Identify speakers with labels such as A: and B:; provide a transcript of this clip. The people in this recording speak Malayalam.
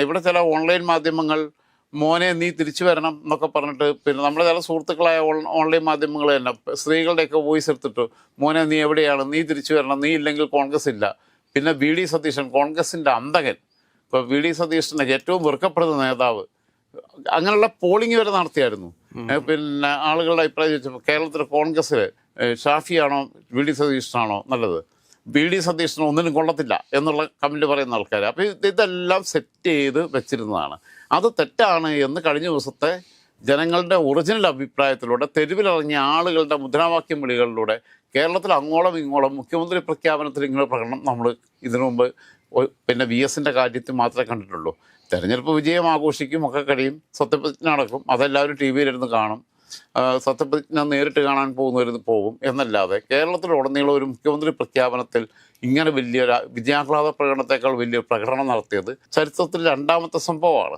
A: ഇവിടെ ചില ഓൺലൈൻ മാധ്യമങ്ങൾ മോനെ നീ തിരിച്ചു വരണം എന്നൊക്കെ പറഞ്ഞിട്ട്, പിന്നെ നമ്മുടെ ചില സുഹൃത്തുക്കളായ ഓൺലൈൻ മാധ്യമങ്ങൾ തന്നെ സ്ത്രീകളുടെയൊക്കെ വോയിസ് എടുത്തിട്ട് മോനെ നീ എവിടെയാണ്, നീ തിരിച്ചു വരണം, നീ ഇല്ലെങ്കിൽ കോൺഗ്രസ് ഇല്ല. പിന്നെ വി ഡി സതീശൻ, കോൺഗ്രസിൻ്റെ അന്തകൻ, ഇപ്പോൾ വി ഡി സതീശൻ്റെ ഏറ്റവും വെറുക്കപ്പെടുന്ന നേതാവ്, അങ്ങനെയുള്ള പോളിംഗ് വരെ നടത്തിയായിരുന്നു. പിന്നെ ആളുകളുടെ അഭിപ്രായം ചോദിച്ചപ്പോൾ കേരളത്തിൽ കോൺഗ്രസ്സിൽ ഷാഫിയാണോ വി ഡി സതീശനാണോ നല്ലത്, വി ഡി സതീശന് ഒന്നിനും കൊള്ളത്തില്ല എന്നുള്ള കമൻറ്റ് പറയുന്ന ആൾക്കാർ. അപ്പോൾ ഇതെല്ലാം സെറ്റ് ചെയ്ത് വെച്ചിരുന്നതാണ്. അത് തെറ്റാണ് എന്ന് കഴിഞ്ഞ ദിവസത്തെ ജനങ്ങളുടെ ഒറിജിനൽ അഭിപ്രായത്തിലൂടെ തെരുവിലിറങ്ങിയ ആളുകളുടെ മുദ്രാവാക്യം വിളികളിലൂടെ കേരളത്തിൽ അങ്ങോളം ഇങ്ങോളം മുഖ്യമന്ത്രി പ്രഖ്യാപനത്തിൽ ഇങ്ങനെ പ്രകടനം നമ്മൾ ഇതിനു മുമ്പ് പിന്നെ വി എസിൻ്റെ കാര്യത്തിൽ മാത്രമേ കണ്ടിട്ടുള്ളൂ. തെരഞ്ഞെടുപ്പ് വിജയം ആഘോഷിക്കും, ഒക്കെ കഴിയും, സത്യപ്രതിജ്ഞ നടക്കും, അതെല്ലാവരും ടി വിയിലിരുന്ന് കാണും, സത്യപ്രതിജ്ഞ നേരിട്ട് കാണാൻ പോകുന്നവരുന്ന് പോകും എന്നല്ലാതെ കേരളത്തിലുടനീളം ഒരു മുഖ്യമന്ത്രി പ്രഖ്യാപനത്തിൽ ഇങ്ങനെ വലിയൊരു വിജയാഹ്ലാദ പ്രകടനത്തേക്കാൾ വലിയ പ്രകടനം നടത്തിയത് ചരിത്രത്തിൽ രണ്ടാമത്തെ സംഭവമാണ്.